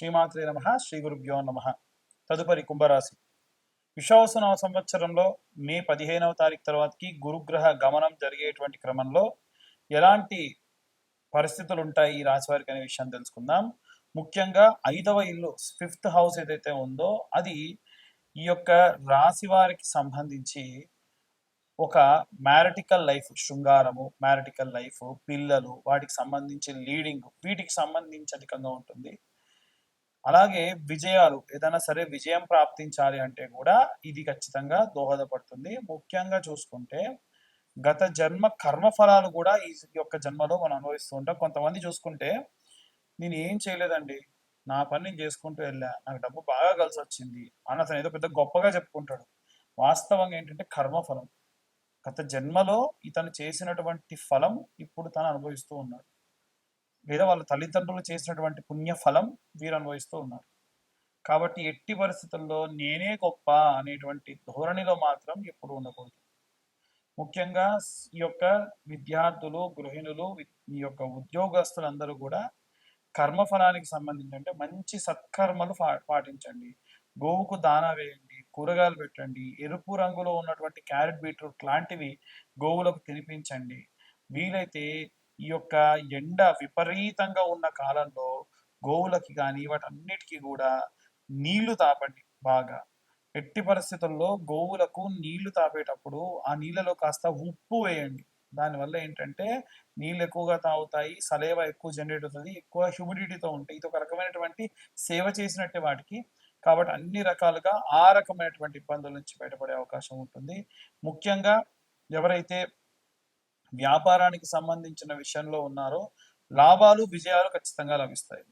శ్రీమాత్రే నమ. శ్రీ గురుభ్యో నమ. తదుపరి కుంభరాశి. విశ్వావసునామ సంవత్సరంలో మే 15వ తారీఖు తర్వాతకి గురుగ్రహ గమనం జరిగేటువంటి క్రమంలో ఎలాంటి పరిస్థితులు ఉంటాయి ఈ రాశి వారికి అనే విషయాన్ని తెలుసుకుందాం. ముఖ్యంగా 5వ ఇల్లు, 5th హౌస్ ఏదైతే ఉందో అది ఈ యొక్క రాశి వారికి సంబంధించి ఒక మ్యారిటికల్ లైఫ్, శృంగారము, మ్యారిటికల్ లైఫ్, పిల్లలు, వాటికి సంబంధించి లీడింగ్, వీటికి సంబంధించి అధికంగా ఉంటుంది. అలాగే విజయాలు, ఏదైనా సరే విజయం ప్రాప్తించాలి అంటే కూడా ఇది ఖచ్చితంగా దోహదపడుతుంది. ముఖ్యంగా చూసుకుంటే గత జన్మ కర్మ ఫలాలు కూడా ఈ యొక్క జన్మలో మనం అనుభవిస్తూ ఉంటాం. కొంతమంది చూసుకుంటే నేను ఏం చేయలేదండి, నా పని నేను చేసుకుంటూ వెళ్ళా, నాకు డబ్బు బాగా కలిసి వచ్చింది అని అతను ఏదో పెద్ద గొప్పగా చెప్పుకుంటాడు. వాస్తవంగా ఏంటంటే కర్మఫలం, గత జన్మలో ఇతను చేసినటువంటి ఫలం ఇప్పుడు తను అనుభవిస్తూ ఉన్నాడు, లేదా వాళ్ళ తల్లిదండ్రులు చేసినటువంటి పుణ్య ఫలం వీరు అనుభవిస్తూ ఉన్నారు. కాబట్టి ఎట్టి పరిస్థితుల్లో నేనే గొప్ప అనేటువంటి ధోరణిలో మాత్రం ఎప్పుడు ఉండకూడదు. ముఖ్యంగా ఈ యొక్క విద్యార్థులు, గృహిణులు, ఈ యొక్క ఉద్యోగస్తులందరూ కూడా కర్మఫలానికి సంబంధించి అంటే మంచి సత్కర్మలు పాటించండి. గోవుకు దానా వేయండి, కూరగాయలు పెట్టండి, ఎరుపు రంగులో ఉన్నటువంటి క్యారెట్, బీట్రూట్ లాంటివి గోవులకు తినిపించండి. వీలైతే ఈ యొక్క ఎండ విపరీతంగా ఉన్న కాలంలో గోవులకి కానీ వాటన్నిటికీ కూడా నీళ్లు తాపండి బాగా. ఎట్టి పరిస్థితుల్లో గోవులకు నీళ్లు తాపేటప్పుడు ఆ నీళ్ళలో కాస్త ఉప్పు వేయండి. దానివల్ల ఏంటంటే నీళ్ళు ఎక్కువగా తాగుతాయి, సలేవా ఎక్కువ జనరేట్ అవుతుంది, ఎక్కువ హ్యూమిడిటీతో ఉంటాయి. ఇది ఒక రకమైనటువంటి సేవ చేసినట్టే వాటికి. కాబట్టి అన్ని రకాలుగా ఆ రకమైనటువంటి ఇబ్బందుల నుంచి బయటపడే అవకాశం ఉంటుంది. ముఖ్యంగా ఎవరైతే వ్యాపారానికి సంబంధించిన విషయంలో ఉన్నారో లాభాలు, విజయాలు ఖచ్చితంగా లభిస్తాయి.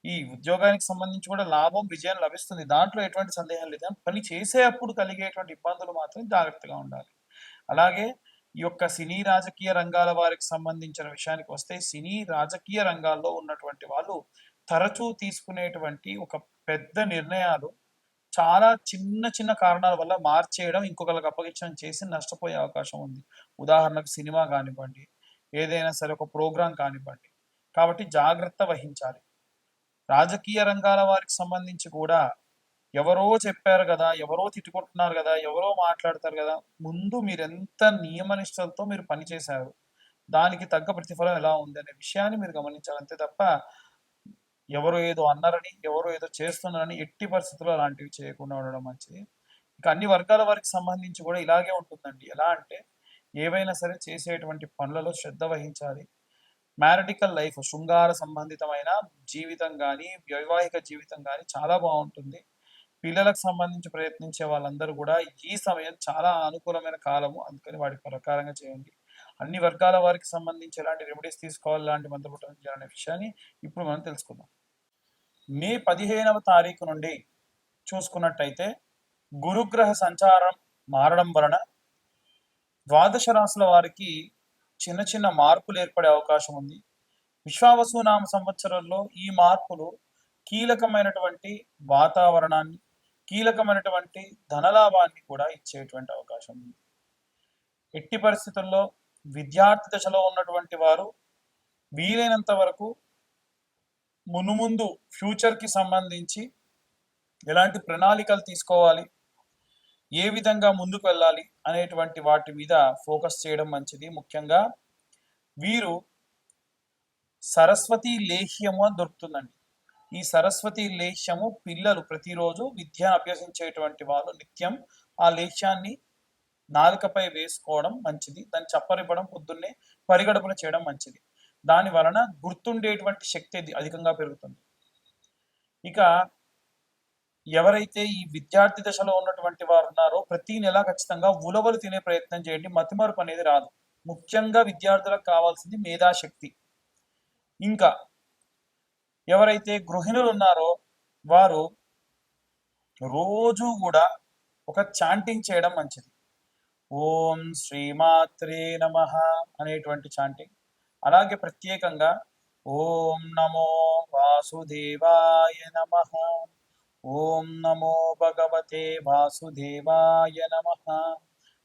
ఈ ఉద్యోగానికి సంబంధించి కూడా లాభం, విజయం లభిస్తుంది, దాంట్లో ఎటువంటి సందేహం లేదు. పని చేసేటప్పుడు కలిగేటువంటి ఇబ్బందులు మాత్రం జాగ్రత్తగా ఉండాలి. అలాగే ఈ యొక్క సినీ రాజకీయ రంగాల వారికి సంబంధించిన విషయానికి వస్తే, సినీ రాజకీయ రంగాల్లో ఉన్నటువంటి వాళ్ళు తరచూ తీసుకునేటువంటి ఒక పెద్ద నిర్ణయాలు చాలా చిన్న చిన్న కారణాల వల్ల మార్చేయడం, ఇంకొకరికి అప్పగించడం చేసి నష్టపోయే అవకాశం ఉంది. ఉదాహరణకు సినిమా కానివ్వండి, ఏదైనా సరే ఒక ప్రోగ్రాం కానివ్వండి. కాబట్టి జాగ్రత్త వహించాలి. రాజకీయ రంగాల వారికి సంబంధించి కూడా ఎవరో చెప్పారు కదా, ఎవరో తిట్టుకుంటున్నారు కదా, ఎవరో మాట్లాడతారు కదా, ముందు మీరు ఎంత నియమనిష్టలతో మీరు పనిచేశారు, దానికి తగ్గ ప్రతిఫలం ఎలా ఉంది అనే విషయాన్ని మీరు గమనించాలి. అంతే తప్ప ఎవరో ఏదో అన్నారని, ఎవరో ఏదో చేస్తున్నారని ఎట్టి పరిస్థితుల్లో అలాంటివి చేయకుండా ఉండడం మంచిది. ఇక అన్ని వర్గాల వారికి సంబంధించి కూడా ఇలాగే ఉంటుందండి. ఎలా అంటే ఏవైనా సరే చేసేటువంటి పనులలో శ్రద్ధ వహించాలి. మ్యారిటికల్ లైఫ్, శృంగార సంబంధితమైన జీవితం కానీ, వైవాహిక జీవితం కానీ చాలా బాగుంటుంది. పిల్లలకు సంబంధించి ప్రయత్నించే వాళ్ళందరూ కూడా ఈ సమయం చాలా అనుకూలమైన కాలము, అందుకని వాటి ప్రకారంగా చేయండి. అన్ని వర్గాల వారికి సంబంధించి ఎలాంటి రెమెడీస్ తీసుకోవాలి, ఎలాంటి మంత్రపుటం చేయాలనే విషయాన్ని ఇప్పుడు మనం తెలుసుకుందాం. మే 15వ తారీఖు నుండి చూసుకున్నట్టయితే గురుగ్రహ సంచారం మారడం వలన ద్వాదశ రాశుల వారికి చిన్న చిన్న మార్పులు ఏర్పడే అవకాశం ఉంది. విశ్వావసునామ సంవత్సరంలో ఈ మార్పులు కీలకమైనటువంటి వాతావరణాన్ని, కీలకమైనటువంటి ధనలాభాన్ని కూడా ఇచ్చేటువంటి అవకాశం ఉంది. ఎట్టి పరిస్థితుల్లో విద్యార్థి దశలో ఉన్నటువంటి వారు వీలైనంత వరకు మునుముందు ఫ్యూచర్కి సంబంధించి ఎలాంటి ప్రణాళికలు తీసుకోవాలి, ఏ విధంగా ముందుకు వెళ్ళాలి అనేటువంటి వాటి మీద ఫోకస్ చేయడం మంచిది. ముఖ్యంగా వీరు సరస్వతి లేహ్యము అని దొరుకుతుందండి. ఈ సరస్వతి లేహ్యము పిల్లలు ప్రతిరోజు విద్యను అభ్యసించేటువంటి వాళ్ళు నిత్యం ఆ లేహ్యాన్ని నాలుకపై వేసుకోవడం మంచిది. దాన్ని చప్పరివ్వడం, పొద్దున్నే పరిగడుపున చేయడం మంచిది. దాని వలన గుర్తుండేటువంటి శక్తి అధికంగా పెరుగుతుంది. ఇక ఎవరైతే ఈ విద్యార్థి దశలో ఉన్నటువంటి వారు ఉన్నారో ప్రతి నెల ఖచ్చితంగా ఉలవలు తినే ప్రయత్నం చేయండి. మతిమరుపు అనేది రాదు. ముఖ్యంగా విద్యార్థులకు కావాల్సింది మేధాశక్తి. ఇంకా ఎవరైతే గృహిణులు ఉన్నారో వారు రోజు కూడా ఒక చాంటింగ్ చేయడం మంచిది. ఓం శ్రీమాత్రే నమః అనేటువంటి చాంటింగ్. అలాగే ప్రత్యేకంగా ఓం నమో వాసుదేవాయ నమః, ఓం నమో భగవతే వాసుదేవాయ నమః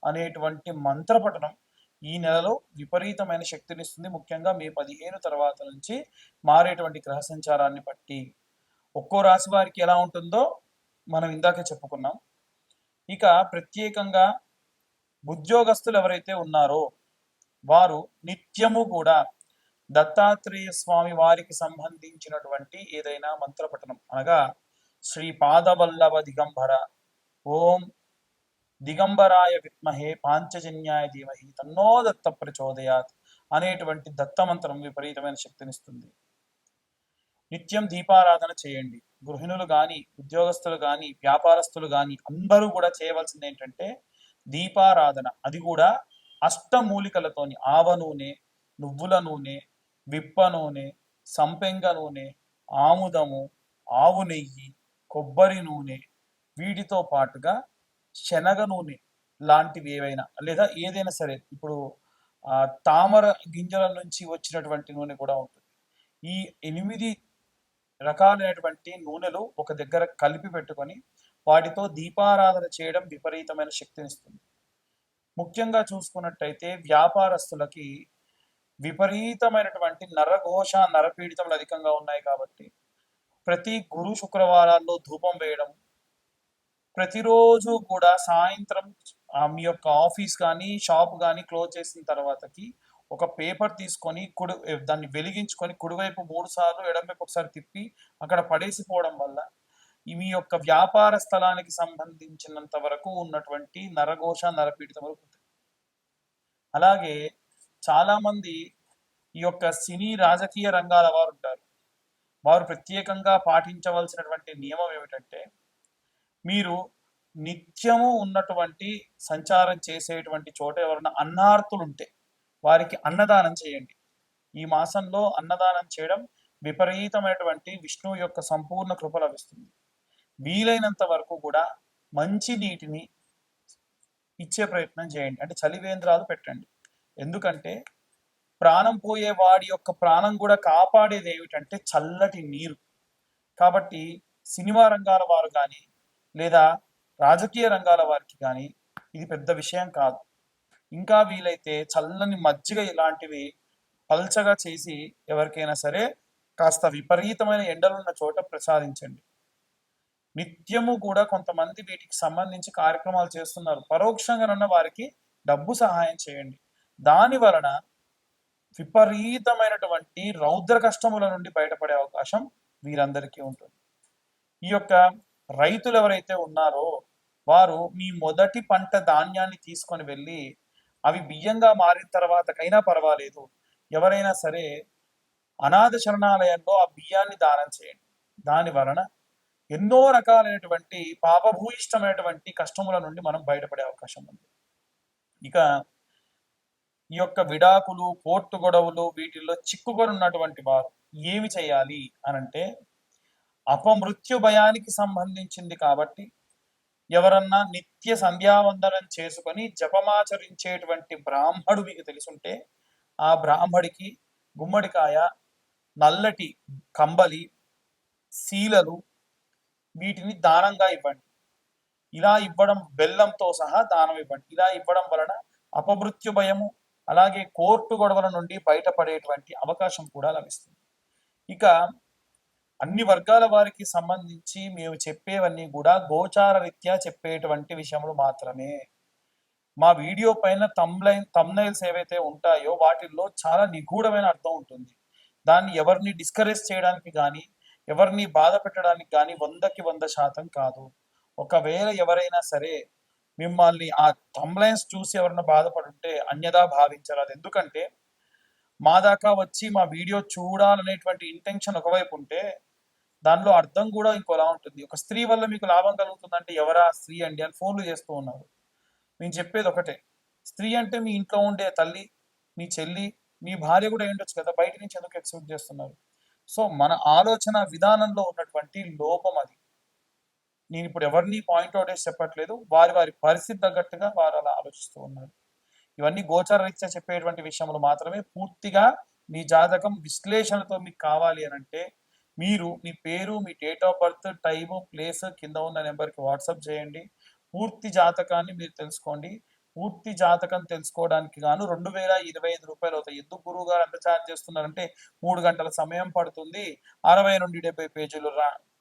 అనేటువంటి మంత్రపఠనం ఈ నెలలో విపరీతమైన శక్తినిస్తుంది. ముఖ్యంగా మే 15 తర్వాత నుంచి మారేటువంటి గ్రహ సంచారాన్ని బట్టి ఒక్కో రాశి వారికి ఎలా ఉంటుందో మనం ఇందాకే చెప్పుకున్నాం. ఇక ప్రత్యేకంగా ఉద్యోగస్తులు ఎవరైతే ఉన్నారో వారు నిత్యము కూడా దత్తాత్రేయ స్వామి వారికి సంబంధించినటువంటి ఏదైనా మంత్రపఠనం అనగా శ్రీ పాదవల్లభ దిగంబర ఓం దిగంబరాయ విద్మహే పాంచజన్యాయ ధీమహి తన్నో దత్త ప్రచోదయాత్ అనేటువంటి దత్తమంత్రం విపరీతమైన శక్తినిస్తుంది. నిత్యం దీపారాధన చేయండి. గృహిణులు కానీ, ఉద్యోగస్తులు కానీ, వ్యాపారస్తులు కానీ అందరూ కూడా చేయవలసింది ఏంటంటే దీపారాధన. అది కూడా అష్టమూలికలతోని ఆవ నూనె, నువ్వుల నూనె, విప్ప నూనె, సంపెంగ నూనె, ఆముదము, ఆవు నెయ్యి, కొబ్బరి నూనె, వీటితో పాటుగా శనగ నూనె లాంటివి ఏవైనా లేదా ఏదైనా సరే, ఇప్పుడు తామర గింజల నుంచి వచ్చినటువంటి నూనె కూడా ఉంటుంది. ఈ 8 రకాలైనటువంటి నూనెలు ఒక దగ్గర కలిపి పెట్టుకొని వాటితో దీపారాధన చేయడం విపరీతమైన శక్తినిస్తుంది. ముఖ్యంగా చూసుకున్నట్టయితే వ్యాపారస్తులకి విపరీతమైనటువంటి నరఘోష నరపీడితములు అధికంగా ఉన్నాయి కాబట్టి ప్రతి గురు శుక్రవారాల్లో ధూపం వేయడం, ప్రతిరోజు కూడా సాయంత్రం మీ యొక్క ఆఫీస్ కానీ షాప్ కానీ క్లోజ్ చేసిన తర్వాతకి ఒక పేపర్ తీసుకొని దాన్ని వెలిగించుకొని కుడివైపు 3 సార్లు ఎడమవైపు ఒకసారి తిప్పి అక్కడ పడేసిపోవడం వల్ల మీ యొక్క వ్యాపార స్థలానికి సంబంధించినంత వరకు ఉన్నటువంటి నరఘోష నరపీడితములు పోతాయి. అలాగే చాలామంది ఈ యొక్క సినీ రాజకీయ రంగాల వారు ఉంటారు. వారు ప్రత్యేకంగా పాటించవలసినటువంటి నియమం ఏమిటంటే మీరు నిత్యము ఉన్నటువంటి సంచారం చేసేటువంటి చోట ఎవరైనా అన్నార్తులు ఉంటే వారికి అన్నదానం చేయండి. ఈ మాసంలో అన్నదానం చేయడం విపరీతమైనటువంటి విష్ణువు యొక్క సంపూర్ణ కృప లభిస్తుంది. వీలైనంత వరకు కూడా మంచి నీటిని ఇచ్చే ప్రయత్నం చేయండి. అంటే చలివేంద్రాలు పెట్టండి. ఎందుకంటే ప్రాణం పోయే వాడి యొక్క ప్రాణం కూడా కాపాడేది ఏమిటంటే చల్లటి నీరు. కాబట్టి సినిమా రంగాల వారు కానీ లేదా రాజకీయ రంగాల వారికి కానీ ఇది పెద్ద విషయం కాదు. ఇంకా వీలైతే చల్లని మజ్జిగ ఇలాంటివి పల్చగా చేసి ఎవరికైనా సరే కాస్త విపరీతమైన ఎండలున్న చోట ప్రసాదించండి. నిత్యము కూడా కొంతమంది వీటికి సంబంధించి కార్యక్రమాలు చేస్తున్నారు. పరోక్షంగానున్న వారికి డబ్బు సహాయం చేయండి. దాని వలన విపరీతమైనటువంటి రౌద్ర కష్టముల నుండి బయటపడే అవకాశం వీరందరికీ ఉంటుంది. ఈ యొక్క రైతులు ఎవరైతే ఉన్నారో వారు మీ మొదటి పంట ధాన్యాన్ని తీసుకొని వెళ్ళి అవి బియ్యంగా మారిన తర్వాతకైనా పర్వాలేదు, ఎవరైనా సరే అనాథ శరణాలయంలో ఆ బియ్యాన్ని దానం చేయండి. దాని వలన ఎన్నో రకాలైనటువంటి పాపభూయిష్టమైనటువంటి కష్టముల నుండి మనం బయటపడే అవకాశం ఉంది. ఇక ఈ యొక్క విడాకులు, కోర్టు గొడవలు వీటిల్లో చిక్కుకొని ఉన్నటువంటి వారు ఏమి చేయాలి అనంటే అపమృత్యు భయానికి సంబంధించింది కాబట్టి ఎవరన్నా నిత్య సంధ్యావందనం చేసుకొని జపమాచరించేటువంటి బ్రాహ్మడు మీకు తెలుసుంటే ఆ బ్రాహ్మడికి గుమ్మడికాయ, నల్లటి కంబలి, శీలలు వీటిని దానంగా ఇవ్వండి. ఇలా ఇవ్వడం బెల్లంతో సహా దానం ఇవ్వండి. ఇలా ఇవ్వడం వలన అపమృత్యు భయము అలాగే కోర్టు గొడవల నుండి బయటపడేటువంటి అవకాశం కూడా లభిస్తుంది. ఇక అన్ని వర్గాల వారికి సంబంధించి మేము చెప్పేవన్నీ కూడా గోచార రీత్యా చెప్పేటువంటి విషయములు మాత్రమే. మా వీడియో పైన తమ్నైల్స్ ఏవైతే ఉంటాయో వాటిల్లో చాలా నిగూఢమైన అర్థం ఉంటుంది. దాన్ని ఎవరిని డిస్కరేజ్ చేయడానికి కానీ ఎవరిని బాధ పెట్టడానికి కానీ 100కి 100% కాదు. ఒకవేళ ఎవరైనా సరే మిమ్మల్ని ఆ తమ్లైన్స్ చూసి ఎవరైనా బాధపడుంటే అన్యదా భావించరాదు. ఎందుకంటే మా దాకా వచ్చి మా వీడియో చూడాలనేటువంటి ఇంటెన్షన్ ఒకవైపు ఉంటే దానిలో అర్థం కూడా ఇంకోలా ఉంటుంది. ఒక స్త్రీ వల్ల మీకు లాభం కలుగుతుందంటే ఎవరా స్త్రీ అండి అని ఫోన్లు చేస్తూ ఉన్నారు. నేను చెప్పేది ఒకటే, స్త్రీ అంటే మీ ఇంట్లో ఉండే తల్లి, మీ చెల్లి, మీ భార్య కూడా ఉండొచ్చు కదా, బయట నుంచి ఎందుకు ఎక్స్పెక్ట్ చేస్తున్నారు? సో మన ఆలోచన విధానంలో ఉన్నటువంటి లోపం అది. నేను ఇప్పుడు ఎవరిని పాయింట్అవుట్ చేసి చెప్పట్లేదు, వారి వారి పరిస్థితి తగ్గట్టుగా వారు అలా ఆలోచిస్తూ ఉన్నారు. ఇవన్నీ గోచార రీత్యా చెప్పేటువంటి విషయములు మాత్రమే. పూర్తిగా మీ జాతకం విశ్లేషణతో మీకు కావాలి అని అంటే మీరు మీ పేరు, మీ date of birth, time, place కింద ఉన్న నెంబర్కి వాట్సాప్ చేయండి. పూర్తి జాతకాన్ని మీరు తెలుసుకోండి. పూర్తి జాతకం తెలుసుకోవడానికి గాను 2025 రూపాయలు అవుతాయి. ఎందుకు గురువు గారు అంత ఛార్జ్ చేస్తున్నారంటే 3 గంటల సమయం పడుతుంది. 60 నుండి 70 పేజీలు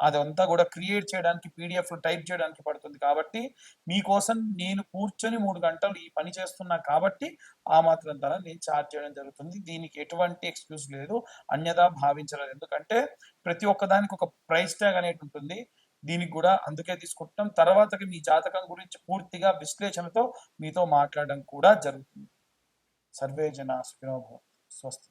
అదంతా కూడా క్రియేట్ చేయడానికి పీడిఎఫ్‌లో టైప్ చేయడానికి పడుతుంది. కాబట్టి మీకోసం నేను కూర్చొని 3 గంటలు ఈ పని చేస్తున్నా కాబట్టి ఆ మాత్రం ధర నేను ఛార్జ్ చేయడం జరుగుతుంది. దీనికి ఎటువంటి ఎక్స్‌క్యూజ్ లేదు. అన్యథా భావించరాదు. ఎందుకంటే ప్రతి ఒక్కదానికి ఒక ప్రైస్ ట్యాగ్ అనేది ఉంటుంది. దీనికి కూడా అందుకే తీసుకుంటున్నాం. తర్వాతకి మీ జాతకం గురించి పూర్తిగా విశ్లేషణతో మీతో మాట్లాడడం కూడా జరుగుతుంది. సర్వే జనా సుఖినో భవంతు. స్వస్తి.